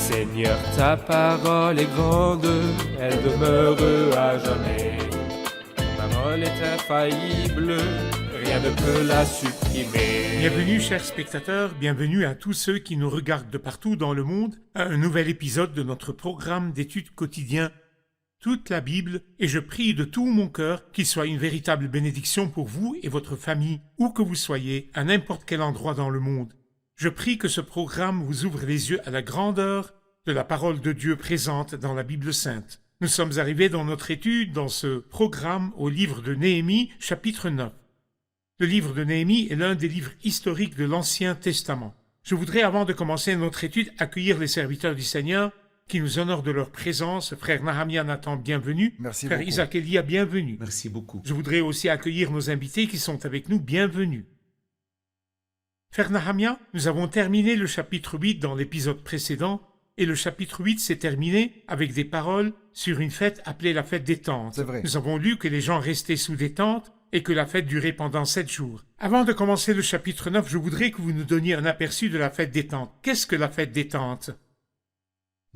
Seigneur, ta parole est grande, elle demeure à jamais. Ta parole est infaillible, rien ne peut la supprimer. Bienvenue chers spectateurs, bienvenue à tous ceux qui nous regardent de partout dans le monde à un nouvel épisode de notre programme d'études quotidien Toute la Bible, et je prie de tout mon cœur qu'il soit une véritable bénédiction pour vous et votre famille, où que vous soyez, à n'importe quel endroit dans le monde. Je prie que ce programme vous ouvre les yeux à la grandeur de la parole de Dieu présente dans la Bible sainte. Nous sommes arrivés dans notre étude, dans ce programme, au livre de Néhémie, chapitre 9. Le livre de Néhémie est l'un des livres historiques de l'Ancien Testament. Je voudrais, avant de commencer notre étude, accueillir les serviteurs du Seigneur qui nous honorent de leur présence. Frère Nahamia Nathan, bienvenue. Merci Frère beaucoup. Isaac Elia, bienvenue. Merci beaucoup. Je voudrais aussi accueillir nos invités qui sont avec nous, bienvenue. Frère Nahamia, nous avons terminé le chapitre 8 dans l'épisode précédent, et le chapitre 8 s'est terminé avec des paroles sur une fête appelée la fête des tentes. C'est vrai. Nous avons lu que les gens restaient sous des tentes et que la fête durait pendant 7 jours. Avant de commencer le chapitre 9, je voudrais que vous nous donniez un aperçu de la fête des tentes. Qu'est-ce que la fête des tentes?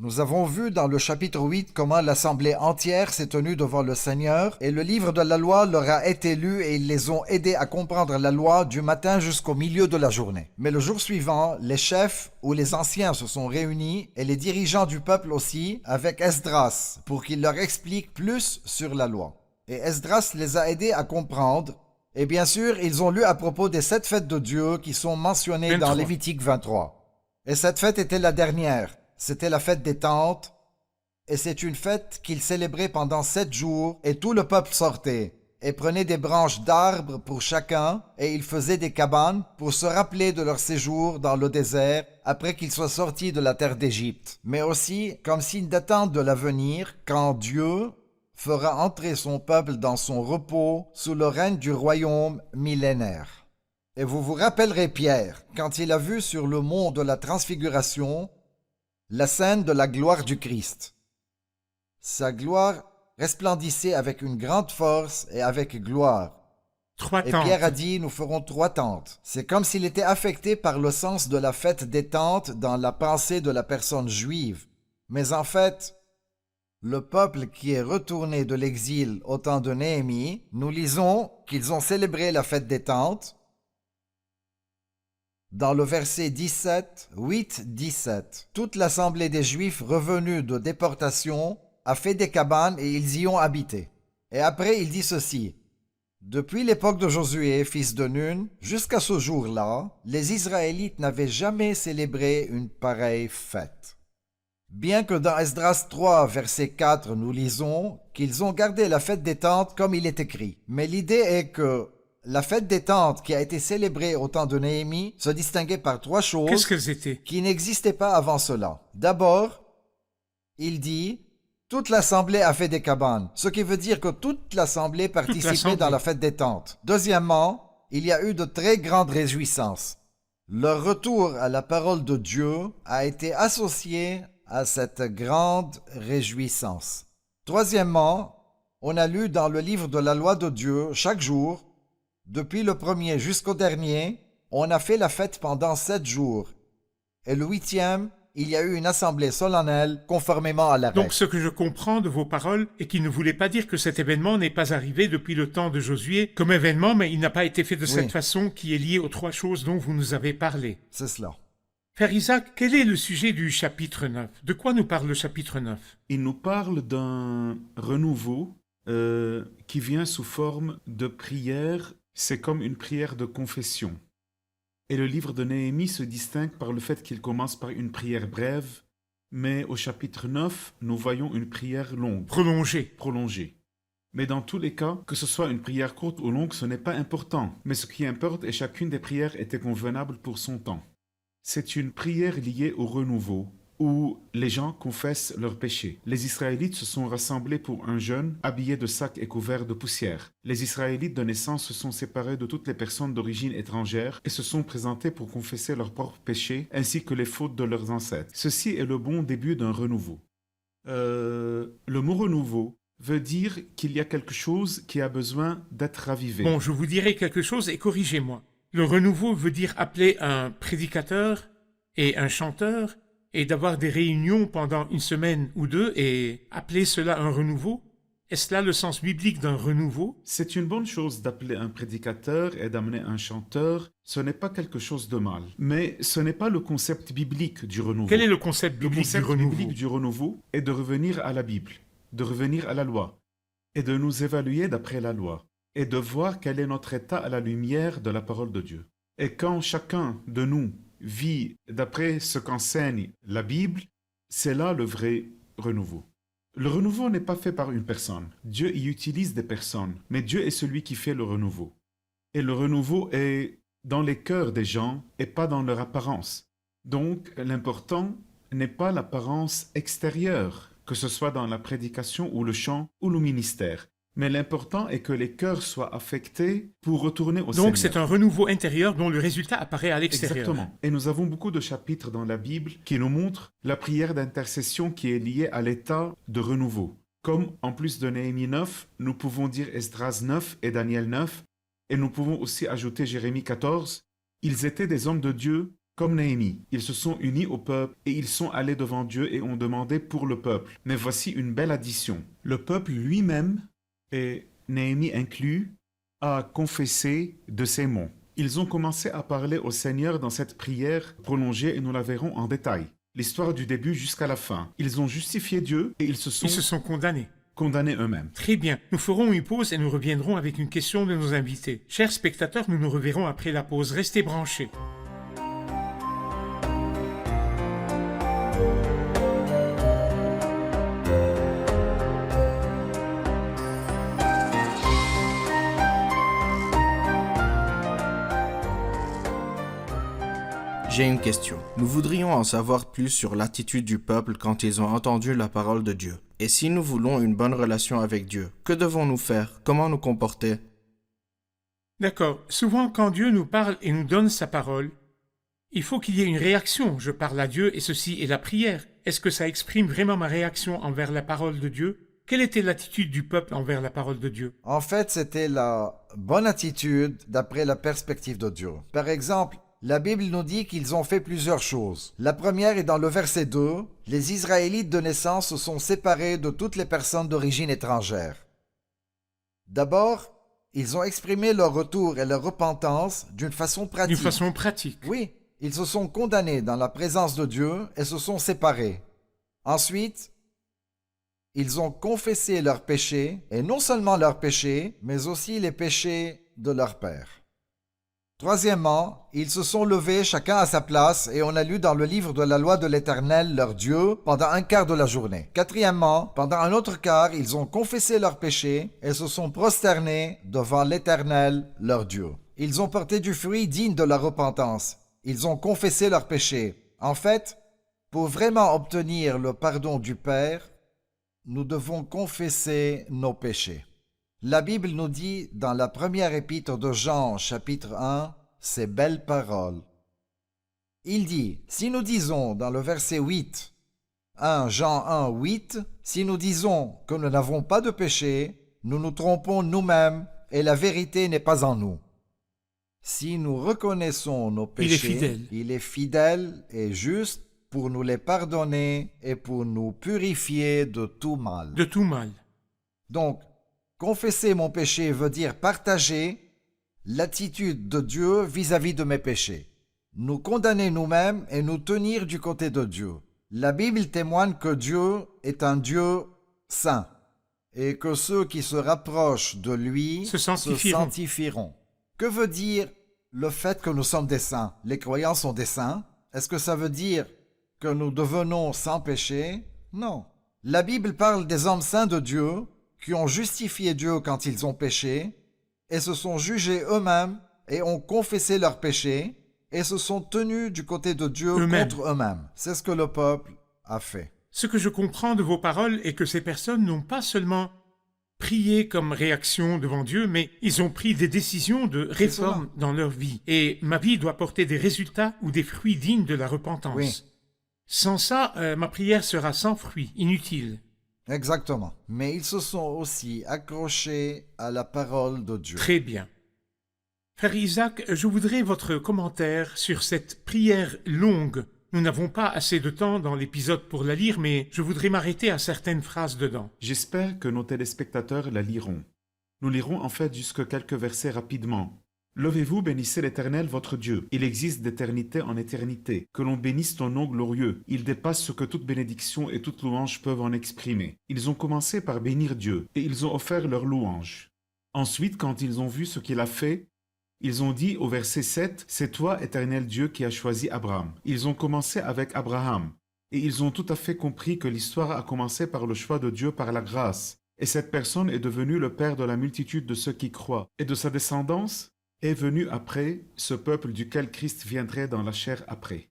Nous avons vu dans le chapitre 8 comment l'assemblée entière s'est tenue devant le Seigneur et le livre de la loi leur a été lu et ils les ont aidés à comprendre la loi du matin jusqu'au milieu de la journée. Mais le jour suivant, les chefs ou les anciens se sont réunis et les dirigeants du peuple aussi avec Esdras pour qu'il leur explique plus sur la loi. Et Esdras les a aidés à comprendre. Et bien sûr, ils ont lu à propos des 7 fêtes de Dieu qui sont mentionnées 23. dans Lévitique 23. Et cette fête était la dernière. C'était la fête des tentes, et c'est une fête qu'ils célébraient pendant 7 jours, et tout le peuple sortait, et prenait des branches d'arbres pour chacun, et ils faisaient des cabanes pour se rappeler de leur séjour dans le désert après qu'ils soient sortis de la terre d'Égypte, mais aussi comme signe d'attente de l'avenir, quand Dieu fera entrer son peuple dans son repos sous le règne du royaume millénaire. Et vous vous rappellerez Pierre, quand il a vu sur le mont de la transfiguration la scène de la gloire du Christ. Sa gloire resplendissait avec une grande force et avec gloire. 3 Et tentes. Pierre a dit, nous ferons 3 tentes. C'est comme s'il était affecté par le sens de la fête des tentes dans la pensée de la personne juive. Mais en fait, le peuple qui est retourné de l'exil au temps de Néhémie, nous lisons qu'ils ont célébré la fête des tentes dans le verset 17, 8-17. Toute l'assemblée des Juifs revenus de déportation a fait des cabanes et ils y ont habité. Et après, il dit ceci. Depuis l'époque de Josué, fils de Nun, jusqu'à ce jour-là, les Israélites n'avaient jamais célébré une pareille fête. Bien que dans Esdras 3, verset 4, nous lisons qu'ils ont gardé la fête des tentes comme il est écrit. Mais l'idée est que la fête des tentes qui a été célébrée au temps de Néhémie se distinguait par 3 choses Qu'est-ce qu'elles étaient? qui n'existaient pas avant cela. D'abord, il dit « Toute l'assemblée a fait des cabanes », ce qui veut dire que toute l'assemblée participait l'assemblée. dans la fête des tentes. Deuxièmement, il y a eu de très grandes réjouissances. Leur retour à la parole de Dieu a été associé à cette grande réjouissance. Troisièmement, on a lu dans le livre de la loi de Dieu chaque jour, depuis le premier jusqu'au dernier, on a fait la fête pendant 7 jours. Et le 8e, il y a eu une assemblée solennelle conformément à la règle. Donc ce que je comprends de vos paroles est qu'il ne voulait pas dire que cet événement n'est pas arrivé depuis le temps de Josué comme événement, mais il n'a pas été fait de cette façon qui est liée aux 3 choses dont vous nous avez parlé. C'est cela. Frère Isaac, quel est le sujet du chapitre 9? De quoi nous parle le chapitre 9? Il nous parle d'un renouveau qui vient sous forme de prière. C'est comme une prière de confession. Et le livre de Néhémie se distingue par le fait qu'il commence par une prière brève, mais au chapitre 9, nous voyons une prière longue, prolongée. Mais dans tous les cas, que ce soit une prière courte ou longue, ce n'est pas important. Mais ce qui importe est que chacune des prières était convenable pour son temps. C'est une prière liée au renouveau, où les gens confessent leurs péchés. Les Israélites se sont rassemblés pour un jeûne, habillés de sacs et couverts de poussière. Les Israélites de naissance se sont séparés de toutes les personnes d'origine étrangère et se sont présentés pour confesser leurs propres péchés ainsi que les fautes de leurs ancêtres. Ceci est le bon début d'un renouveau. Le mot renouveau veut dire qu'il y a quelque chose qui a besoin d'être ravivé. Bon, je vous dirai quelque chose et corrigez-moi. Le renouveau veut dire appeler un prédicateur et un chanteur et d'avoir des réunions pendant une semaine ou deux et appeler cela un renouveau? Est-ce là le sens biblique d'un renouveau? C'est une bonne chose d'appeler un prédicateur et d'amener un chanteur, ce n'est pas quelque chose de mal. Mais ce n'est pas le concept biblique du renouveau. Quel est le concept Le biblique concept du renouveau? biblique du renouveau est de revenir à la Bible, de revenir à la loi, et de nous évaluer d'après la loi, et de voir quel est notre état à la lumière de la parole de Dieu. Et quand chacun de nous vit d'après ce qu'enseigne la Bible, c'est là le vrai renouveau. Le renouveau n'est pas fait par une personne. Dieu y utilise des personnes, mais Dieu est celui qui fait le renouveau. Et le renouveau est dans les cœurs des gens et pas dans leur apparence. Donc, l'important n'est pas l'apparence extérieure, que ce soit dans la prédication ou le chant ou le ministère. Mais l'important est que les cœurs soient affectés pour retourner au Seigneur. Donc c'est un renouveau intérieur dont le résultat apparaît à l'extérieur. Exactement. Et nous avons beaucoup de chapitres dans la Bible qui nous montrent la prière d'intercession qui est liée à l'état de renouveau. Comme en plus de Néhémie 9, nous pouvons dire Esdras 9 et Daniel 9, et nous pouvons aussi ajouter Jérémie 14. Ils étaient des hommes de Dieu comme Néhémie. Ils se sont unis au peuple et ils sont allés devant Dieu et ont demandé pour le peuple. Mais voici une belle addition. Le peuple lui-même, et Néhémie inclus, a confessé de ses mots. Ils ont commencé à parler au Seigneur dans cette prière prolongée et nous la verrons en détail. L'histoire du début jusqu'à la fin. Ils ont justifié Dieu et ils se sont condamnés. Condamnés eux-mêmes. Très bien. Nous ferons une pause et nous reviendrons avec une question de nos invités. Chers spectateurs, nous nous reverrons après la pause. Restez branchés. J'ai une question. Nous voudrions en savoir plus sur l'attitude du peuple quand ils ont entendu la parole de Dieu. Et si nous voulons une bonne relation avec Dieu, que devons-nous faire? Comment nous comporter? D'accord. Souvent, quand Dieu nous parle et nous donne sa parole, il faut qu'il y ait une réaction. Je parle à Dieu et ceci est la prière. Est-ce que ça exprime vraiment ma réaction envers la parole de Dieu? Quelle était l'attitude du peuple envers la parole de Dieu? En fait, c'était la bonne attitude d'après la perspective de Dieu. Par exemple, la Bible nous dit qu'ils ont fait plusieurs choses. La première est dans le verset 2. Les Israélites de naissance se sont séparés de toutes les personnes d'origine étrangère. D'abord, ils ont exprimé leur retour et leur repentance d'une façon pratique. D'une façon pratique. Oui, ils se sont condamnés dans la présence de Dieu et se sont séparés. Ensuite, ils ont confessé leurs péchés, et non seulement leurs péchés, mais aussi les péchés de leur père. Troisièmement, ils se sont levés chacun à sa place et on a lu dans le livre de la loi de l'Éternel, leur Dieu, pendant un quart de la journée. Quatrièmement, pendant un autre quart, ils ont confessé leurs péchés et se sont prosternés devant l'Éternel, leur Dieu. Ils ont porté du fruit digne de la repentance. Ils ont confessé leurs péchés. En fait, pour vraiment obtenir le pardon du Père, nous devons confesser nos péchés. La Bible nous dit dans la première épître de Jean, chapitre 1, ces belles paroles. Il dit, si nous disons dans le verset 8, 1 Jean 1, 8, si nous disons que nous n'avons pas de péché, nous nous trompons nous-mêmes et la vérité n'est pas en nous. Si nous reconnaissons nos péchés, il est fidèle et juste pour nous les pardonner et pour nous purifier de tout mal. De tout mal. Donc, confesser mon péché veut dire partager l'attitude de Dieu vis-à-vis de mes péchés. Nous condamner nous-mêmes et nous tenir du côté de Dieu. La Bible témoigne que Dieu est un Dieu saint et que ceux qui se rapprochent de lui se sanctifieront. Que veut dire le fait que nous sommes des saints? Les croyants sont des saints. Est-ce que ça veut dire que nous devenons sans péché? Non. La Bible parle des hommes saints de Dieu qui ont justifié Dieu quand ils ont péché, et se sont jugés eux-mêmes, et ont confessé leurs péchés, et se sont tenus du côté de Dieu contre eux-mêmes. C'est ce que le peuple a fait. Ce que je comprends de vos paroles est que ces personnes n'ont pas seulement prié comme réaction devant Dieu, mais ils ont pris des décisions de réforme dans leur vie. Et ma vie doit porter des résultats ou des fruits dignes de la repentance. Oui. Sans ça, ma prière sera sans fruit, inutile. Exactement. Mais ils se sont aussi accrochés à la parole de Dieu. Très bien. Frère Isaac, je voudrais votre commentaire sur cette prière longue Nous n'avons pas assez de temps dans l'épisode pour la lire, mais je voudrais m'arrêter à certaines phrases dedans. J'espère que nos téléspectateurs la liront. Nous lirons en fait jusque quelques versets rapidement. Levez-vous, bénissez l'Éternel votre Dieu. Il existe d'éternité en éternité. Que l'on bénisse ton nom glorieux. Il dépasse ce que toute bénédiction et toute louange peuvent en exprimer. Ils ont commencé par bénir Dieu, et ils ont offert leur louange. Ensuite, quand ils ont vu ce qu'il a fait, ils ont dit au verset 7, « C'est toi, Éternel Dieu, qui as choisi Abraham. » Ils ont commencé avec Abraham, et ils ont tout à fait compris que l'histoire a commencé par le choix de Dieu par la grâce. Et cette personne est devenue le père de la multitude de ceux qui croient. Et de sa descendance est venu après ce peuple duquel Christ viendrait dans la chair après,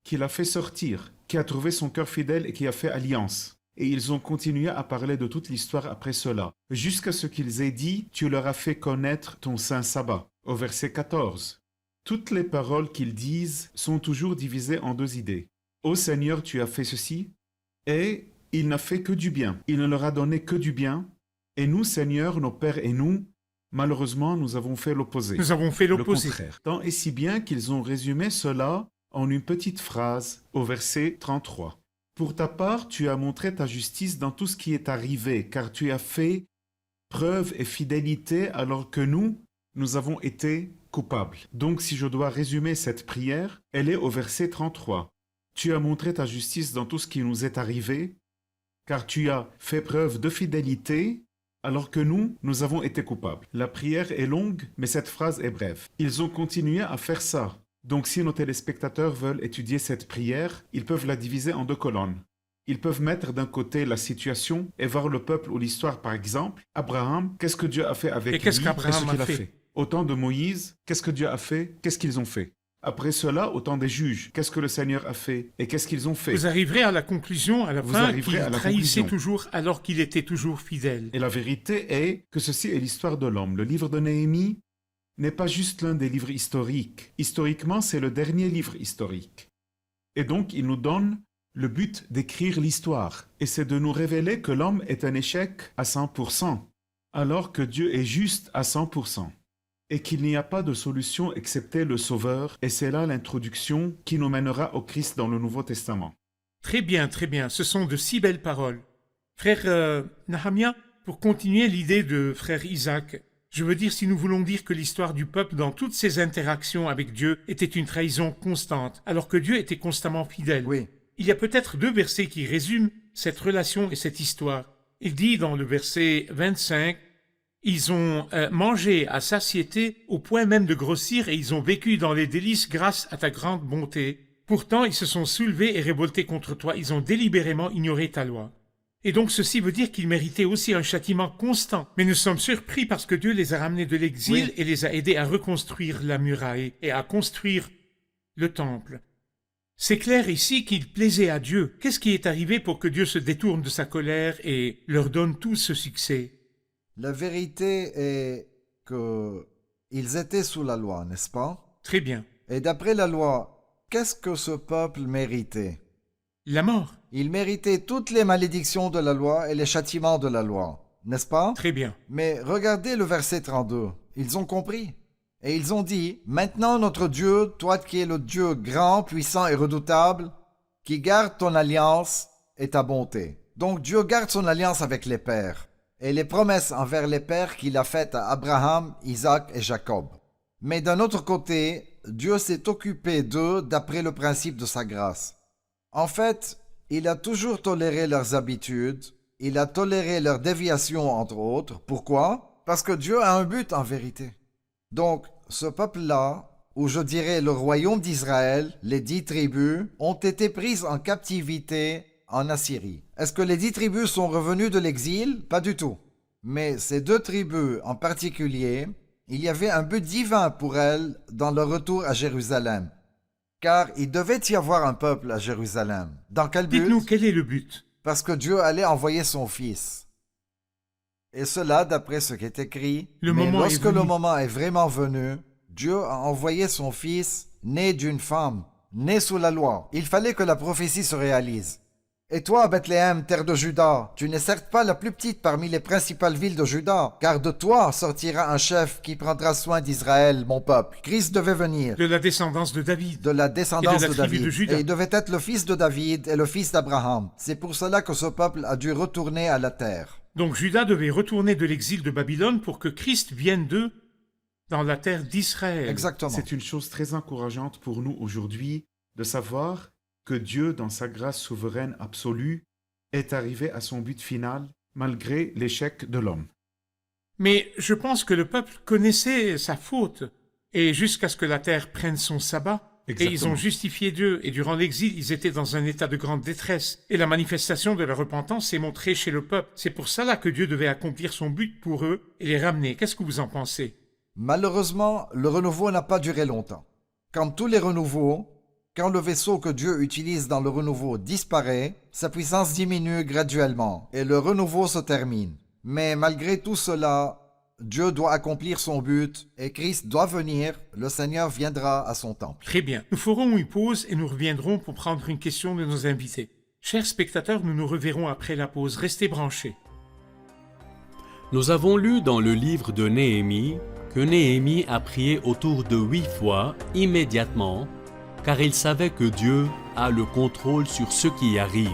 qui l'a fait sortir, qui a trouvé son cœur fidèle et qui a fait alliance. Et ils ont continué à parler de toute l'histoire après cela, jusqu'à ce qu'ils aient dit « Tu leur as fait connaître ton saint sabbat ». Au verset 14, toutes les paroles qu'ils disent sont toujours divisées en deux idées. « Ô Seigneur, tu as fait ceci » et « Il n'a fait que du bien. Il ne leur a donné que du bien. Et nous, Seigneur, nos pères et nous, malheureusement, nous avons fait l'opposé. » Nous avons fait Le l'opposé. contraire. Tant et si bien qu'ils ont résumé cela en une petite phrase au verset 33. « Pour ta part, tu as montré ta justice dans tout ce qui est arrivé, car tu as fait preuve et fidélité alors que nous avons été coupables. » Donc si je dois résumer cette prière, elle est au verset 33. « Tu as montré ta justice dans tout ce qui nous est arrivé, car tu as fait preuve de fidélité alors que nous avons été coupables. » La prière est longue, mais cette phrase est brève. Ils ont continué à faire ça. Donc si nos téléspectateurs veulent étudier cette prière, ils peuvent la diviser en deux colonnes. Ils peuvent mettre d'un côté la situation et voir le peuple ou l'histoire par exemple. Abraham, qu'est-ce que Dieu a fait avec Et qu'est-ce lui? qu'Abraham Qu'est-ce qu'il a fait? Au temps de Moïse, qu'est-ce que Dieu a fait? Qu'est-ce qu'ils ont fait? Après cela, au temps des juges, qu'est-ce que le Seigneur a fait? Et qu'est-ce qu'ils ont fait? Vous arriverez à la conclusion, à la Vous fin, arriverez qu'il à la trahissait conclusion. toujours alors qu'il était toujours fidèle. Et la vérité est que ceci est l'histoire de l'homme. Le livre de Néhémie n'est pas juste l'un des livres historiques. Historiquement, c'est le dernier livre historique. Et donc, il nous donne le but d'écrire l'histoire. Et c'est de nous révéler que l'homme est un échec à 100%, alors que Dieu est juste à 100%. Et qu'il n'y a pas de solution excepté le Sauveur. Et c'est là l'introduction qui nous mènera au Christ dans le Nouveau Testament. Très bien, très bien. Ce sont de si belles paroles. Frère Nahamia, pour continuer l'idée de frère Isaac, je veux dire, si nous voulons dire que l'histoire du peuple dans toutes ses interactions avec Dieu était une trahison constante, alors que Dieu était constamment fidèle. Oui. Il y a peut-être deux versets qui résument cette relation et cette histoire. Il dit dans le verset 25, « Ils ont mangé à satiété au point même de grossir et ils ont vécu dans les délices grâce à ta grande bonté. Pourtant, ils se sont soulevés et révoltés contre toi. Ils ont délibérément ignoré ta loi. » Et donc ceci veut dire qu'ils méritaient aussi un châtiment constant. Mais nous sommes surpris parce que Dieu les a ramenés de l'exil et les a aidés à reconstruire la muraille et à construire le temple. C'est clair ici qu'il plaisait à Dieu. Qu'est-ce qui est arrivé pour que Dieu se détourne de sa colère et leur donne tout ce succès? La vérité est que ils étaient sous la loi, n'est-ce pas? Très bien. Et d'après la loi, qu'est-ce que ce peuple méritait? La mort. Il méritait toutes les malédictions de la loi et les châtiments de la loi, n'est-ce pas? Très bien. Mais regardez le verset 32. Ils ont compris. Et ils ont dit, « Maintenant notre Dieu, toi qui es le Dieu grand, puissant et redoutable, qui garde ton alliance et ta bonté. » Donc Dieu garde son alliance avec les pères et les promesses envers les pères qu'il a faites à Abraham, Isaac et Jacob. Mais d'un autre côté, Dieu s'est occupé d'eux d'après le principe de sa grâce. En fait, il a toujours toléré leurs habitudes, il a toléré leurs déviations entre autres. Pourquoi? Parce que Dieu a un but en vérité. Donc, ce peuple-là, ou je dirais le royaume d'Israël, les 10 tribus, ont été prises en captivité en Assyrie. Est-ce que les 10 tribus sont revenues de l'exil? Pas du tout. Mais ces 2 tribus en particulier, il y avait un but divin pour elles dans leur retour à Jérusalem. Car il devait y avoir un peuple à Jérusalem. Dans quel but? Dites-nous, quel est le but? Parce que Dieu allait envoyer son Fils. Et cela, d'après ce qui est écrit, mais lorsque le moment est vraiment venu, Dieu a envoyé son Fils, né d'une femme, né sous la loi. Il fallait que la prophétie se réalise. Et toi, Bethléem, terre de Juda, tu n'es certes pas la plus petite parmi les principales villes de Juda, car de toi sortira un chef qui prendra soin d'Israël, mon peuple. Christ devait venir De la descendance de David. de la descendance Et de la tribu David. de Juda. Et il devait être le fils de David et le fils d'Abraham. C'est pour cela que ce peuple a dû retourner à la terre. Donc Juda devait retourner de l'exil de Babylone pour que Christ vienne d'eux dans la terre d'Israël. Exactement. C'est une chose très encourageante pour nous aujourd'hui de savoir que Dieu, dans sa grâce souveraine absolue, est arrivé à son but final malgré l'échec de l'homme. Mais je pense que le peuple connaissait sa faute, et jusqu'à ce que la terre prenne son sabbat, et ils Exactement. ont justifié Dieu, et durant l'exil, ils étaient dans un état de grande détresse, et la manifestation de la repentance s'est montrée chez le peuple. C'est pour cela que Dieu devait accomplir son but pour eux et les ramener. Qu'est-ce que vous en pensez? Malheureusement, le renouveau n'a pas duré longtemps. Comme tous les renouveaux, quand le vaisseau que Dieu utilise dans le renouveau disparaît, sa puissance diminue graduellement et le renouveau se termine. Mais malgré tout cela, Dieu doit accomplir son but et Christ doit venir, le Seigneur viendra à son temple. Très bien. Nous ferons une pause et nous reviendrons pour prendre une question de nos invités. Chers spectateurs, nous nous reverrons après la pause. Restez branchés. Nous avons lu dans le livre de Néhémie que Néhémie a prié autour de 8 fois immédiatement, car il savait que Dieu a le contrôle sur ce qui arrive.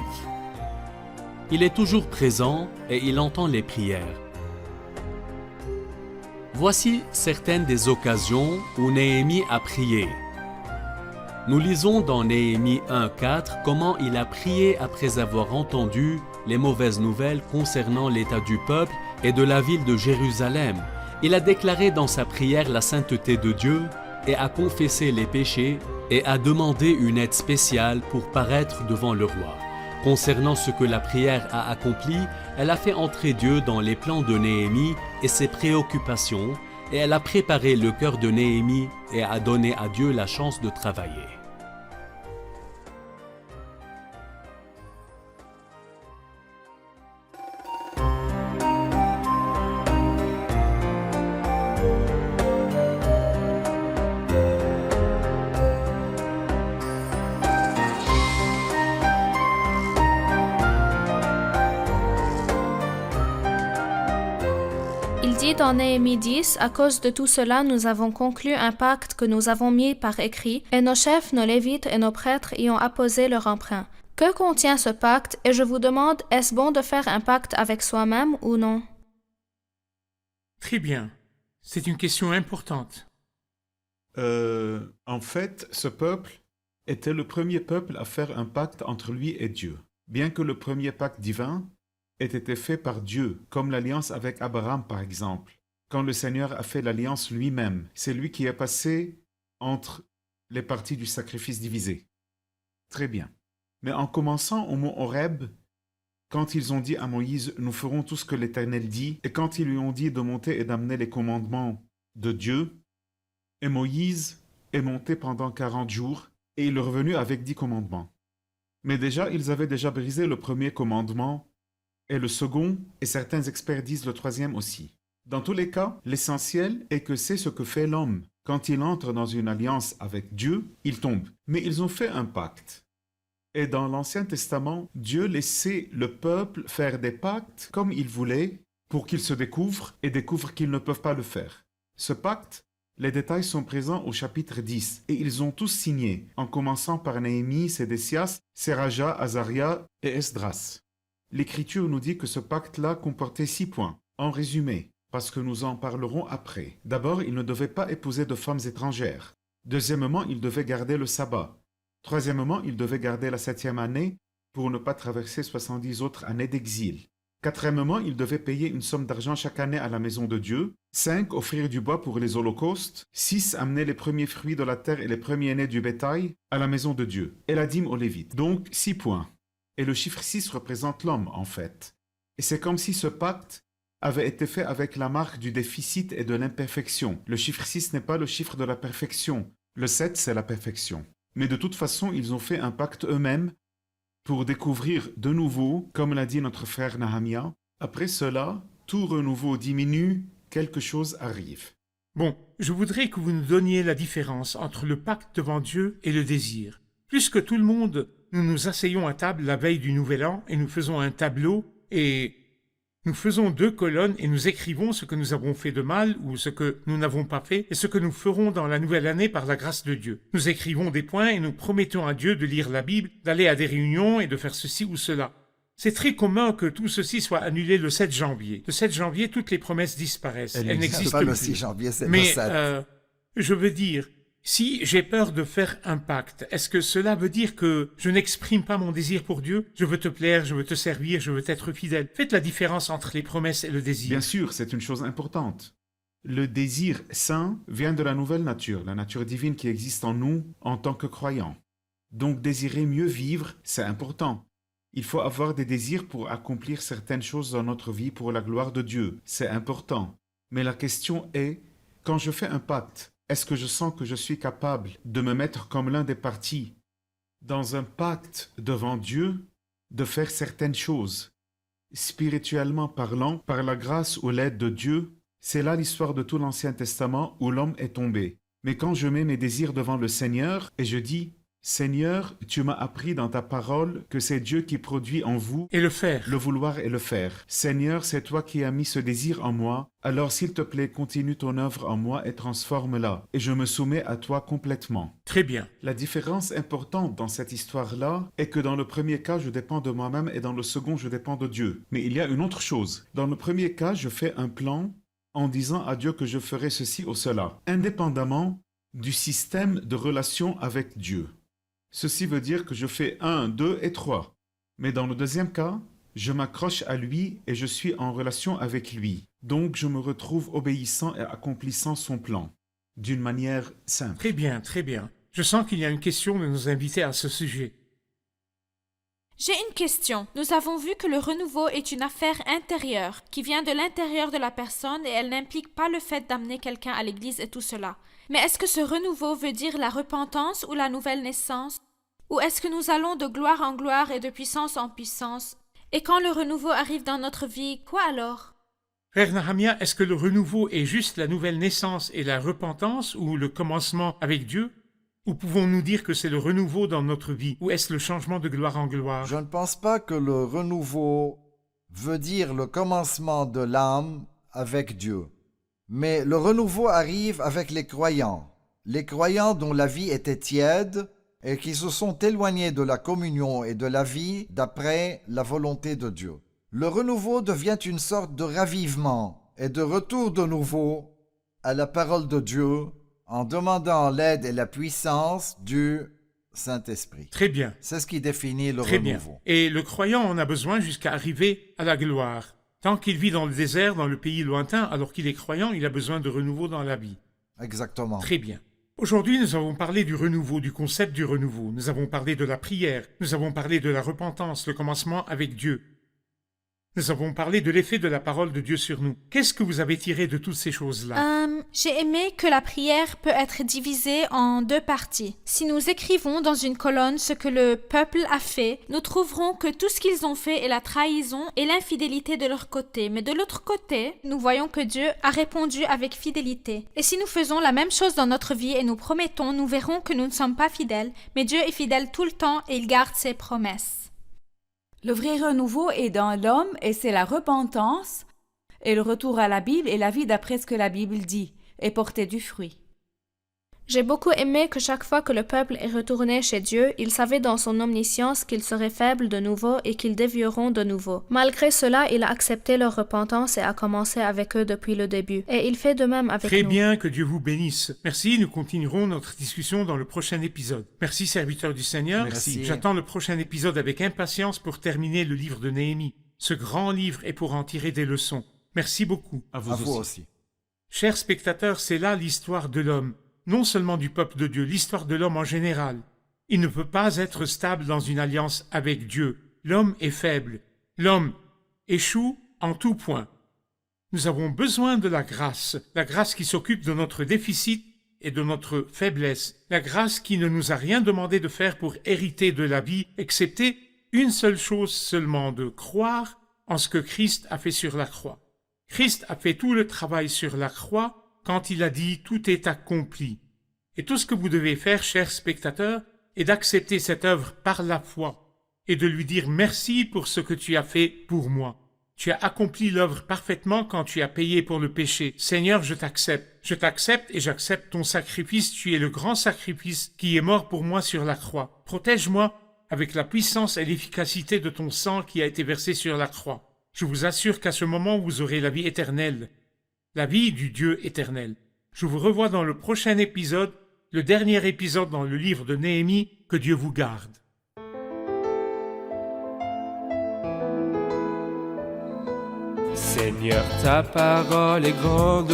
Il est toujours présent et il entend les prières. Voici certaines des occasions où Néhémie a prié. Nous lisons dans Néhémie 1:4 comment il a prié après avoir entendu les mauvaises nouvelles concernant l'état du peuple et de la ville de Jérusalem. Il a déclaré dans sa prière la sainteté de Dieu et a confessé les péchés et a demandé une aide spéciale pour paraître devant le roi. Concernant ce que la prière a accompli, elle a fait entrer Dieu dans les plans de Néhémie et ses préoccupations, et elle a préparé le cœur de Néhémie et a donné à Dieu la chance de travailler. Il dit dans Néhémie 10, à cause de tout cela, nous avons conclu un pacte que nous avons mis par écrit, et nos chefs, nos lévites et nos prêtres y ont apposé leur emprunt. Que contient ce pacte? Et je vous demande, est-ce bon de faire un pacte avec soi-même ou non? Très bien. C'est une question importante. En fait, ce peuple était le premier peuple à faire un pacte entre lui et Dieu. Bien que le premier pacte divin ait été fait par Dieu, comme l'alliance avec Abraham par exemple. Quand le Seigneur a fait l'alliance lui-même, c'est lui qui est passé entre les parties du sacrifice divisé. Très bien. Mais en commençant au mont Horeb, quand ils ont dit à Moïse « Nous ferons tout ce que l'Éternel dit », et quand ils lui ont dit de monter et d'amener les commandements de Dieu, et Moïse est monté pendant 40 jours, et il est revenu avec 10 commandements. Mais déjà, ils avaient déjà brisé le premier commandement, et le second, et certains experts disent le troisième aussi. Dans tous les cas, l'essentiel est que c'est ce que fait l'homme. Quand il entre dans une alliance avec Dieu, il tombe. Mais ils ont fait un pacte. Et dans l'Ancien Testament, Dieu laissait le peuple faire des pactes comme il voulait pour qu'ils se découvrent et découvrent qu'ils ne peuvent pas le faire. Ce pacte, les détails sont présents au chapitre 10 et ils ont tous signé, en commençant par Néhémie, Sédécias, Séraja, Azaria et Esdras. L'Écriture nous dit que ce pacte-là comportait 6 points. En résumé, parce que nous en parlerons après. D'abord, il ne devait pas épouser de femmes étrangères. Deuxièmement, il devait garder le sabbat. Troisièmement, il devait garder la 7e année pour ne pas traverser 70 autres années d'exil. Quatrièmement, il devait payer une somme d'argent chaque année à la maison de Dieu. 5. Offrir du bois pour les holocaustes. 6. Amener les premiers fruits de la terre et les premiers-nés du bétail à la maison de Dieu. Et la dîme aux Lévites. Donc, 6 points. Et le chiffre 6 représente l'homme, en fait. Et c'est comme si ce pacte avait été fait avec la marque du déficit et de l'imperfection. Le chiffre 6 n'est pas le chiffre de la perfection. Le 7, c'est la perfection. Mais de toute façon, ils ont fait un pacte eux-mêmes pour découvrir de nouveau, comme l'a dit notre frère Nahamia. Après cela, tout renouveau diminue, quelque chose arrive. Bon, je voudrais que vous nous donniez la différence entre le pacte devant Dieu et le désir. Puisque tout le monde nous nous asseyons à table la veille du Nouvel An et nous faisons un tableau et nous faisons 2 colonnes et nous écrivons ce que nous avons fait de mal ou ce que nous n'avons pas fait et ce que nous ferons dans la nouvelle année par la grâce de Dieu. Nous écrivons des points et nous promettons à Dieu de lire la Bible, d'aller à des réunions et de faire ceci ou cela. C'est très commun que tout ceci soit annulé le 7 janvier. Le 7 janvier, toutes les promesses disparaissent. Elles C'est n'existent pas le plus. 6 janvier, c'est le Mais 7. je veux dire, si j'ai peur de faire un pacte, est-ce que cela veut dire que je n'exprime pas mon désir pour Dieu? Je veux te plaire, je veux te servir, je veux être fidèle. Faites la différence entre les promesses et le désir. Bien sûr, c'est une chose importante. Le désir saint vient de la nouvelle nature, la nature divine qui existe en nous en tant que croyants. Donc désirer mieux vivre, c'est important. Il faut avoir des désirs pour accomplir certaines choses dans notre vie pour la gloire de Dieu. C'est important. Mais la question est, quand je fais un pacte, est-ce que je sens que je suis capable de me mettre comme l'un des partis dans un pacte devant Dieu, de faire certaines choses? Spirituellement parlant, par la grâce ou l'aide de Dieu, c'est là l'histoire de tout l'Ancien Testament où l'homme est tombé. Mais quand je mets mes désirs devant le Seigneur et je dis « Seigneur, tu m'as appris dans ta parole que c'est Dieu qui produit en vous Et le faire. le vouloir et le faire. Seigneur, c'est toi qui as mis ce désir en moi, alors s'il te plaît, continue ton œuvre en moi et transforme-la, et je me soumets à toi complètement. » Très bien. La différence importante dans cette histoire-là est que dans le premier cas, je dépends de moi-même et dans le second, je dépends de Dieu. Mais il y a une autre chose. Dans le premier cas, je fais un plan en disant à Dieu que je ferai ceci ou cela, indépendamment du système de relation avec Dieu. Ceci veut dire que je fais 1, 2 et 3. Mais dans le deuxième cas, je m'accroche à lui et je suis en relation avec lui. Donc je me retrouve obéissant et accomplissant son plan, d'une manière simple. Très bien, très bien. Je sens qu'il y a une question de nos invités à ce sujet. J'ai une question. Nous avons vu que le renouveau est une affaire intérieure, qui vient de l'intérieur de la personne et elle n'implique pas le fait d'amener quelqu'un à l'église et tout cela. Mais est-ce que ce renouveau veut dire la repentance ou la nouvelle naissance? Ou est-ce que nous allons de gloire en gloire et de puissance en puissance? Et quand le renouveau arrive dans notre vie, quoi alors? Frère Nahamia, est-ce que le renouveau est juste la nouvelle naissance et la repentance ou le commencement avec Dieu? Ou pouvons-nous dire que c'est le renouveau dans notre vie? Ou est-ce le changement de gloire en gloire? Je ne pense pas que le renouveau veut dire le commencement de l'âme avec Dieu. Mais le renouveau arrive avec les croyants dont la vie était tiède et qui se sont éloignés de la communion et de la vie d'après la volonté de Dieu. Le renouveau devient une sorte de ravivement et de retour de nouveau à la parole de Dieu en demandant l'aide et la puissance du Saint-Esprit. Très bien. C'est ce qui définit le Très bien. renouveau. Et le croyant en a besoin jusqu'à arriver à la gloire. Tant qu'il vit dans le désert, dans le pays lointain, alors qu'il est croyant, il a besoin de renouveau dans la vie. Exactement. Très bien. Aujourd'hui, nous avons parlé du renouveau, du concept du renouveau. Nous avons parlé de la prière. Nous avons parlé de la repentance, le commencement avec Dieu. Nous avons parlé de l'effet de la parole de Dieu sur nous. Qu'est-ce que vous avez tiré de toutes ces choses-là? J'ai aimé que la prière peut être divisée en 2 parties. Si nous écrivons dans une colonne ce que le peuple a fait, nous trouverons que tout ce qu'ils ont fait est la trahison et l'infidélité de leur côté. Mais de l'autre côté, nous voyons que Dieu a répondu avec fidélité. Et si nous faisons la même chose dans notre vie et nous promettons, nous verrons que nous ne sommes pas fidèles. Mais Dieu est fidèle tout le temps et il garde ses promesses. Le vrai renouveau est dans l'homme et c'est la repentance et le retour à la Bible et la vie d'après ce que la Bible dit et porter du fruit. J'ai beaucoup aimé que chaque fois que le peuple est retourné chez Dieu, il savait dans son omniscience qu'ils seraient faibles de nouveau et qu'ils dévieront de nouveau. Malgré cela, il a accepté leur repentance et a commencé avec eux depuis le début. Et il fait de même avec Très nous. bien, que Dieu vous bénisse. Merci, nous continuerons notre discussion dans le prochain épisode. Merci, serviteur du Seigneur. Merci. J'attends le prochain épisode avec impatience pour terminer le livre de Néhémie. Ce grand livre est pour en tirer des leçons. Merci beaucoup. À À vous aussi. Chers spectateurs, c'est là l'histoire de l'homme. Non seulement du peuple de Dieu, l'histoire de l'homme en général. Il ne peut pas être stable dans une alliance avec Dieu. L'homme est faible. L'homme échoue en tout point. Nous avons besoin de la grâce qui s'occupe de notre déficit et de notre faiblesse, la grâce qui ne nous a rien demandé de faire pour hériter de la vie, excepté une seule chose seulement, de croire en ce que Christ a fait sur la croix. Christ a fait tout le travail sur la croix quand il a dit « tout est accompli ». Et tout ce que vous devez faire, chers spectateurs, est d'accepter cette œuvre par la foi et de lui dire merci pour ce que tu as fait pour moi. Tu as accompli l'œuvre parfaitement quand tu as payé pour le péché. Seigneur, je t'accepte. Je t'accepte et j'accepte ton sacrifice. Tu es le grand sacrifice qui est mort pour moi sur la croix. Protège-moi avec la puissance et l'efficacité de ton sang qui a été versé sur la croix. Je vous assure qu'à ce moment, vous aurez la vie éternelle, la vie du Dieu éternel. Je vous revois dans le prochain épisode, le dernier épisode dans le livre de Néhémie. Que Dieu vous garde. Seigneur, ta parole est grande,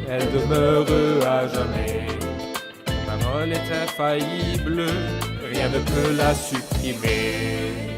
elle demeure à jamais. Ta parole est infaillible, rien ne peut la supprimer.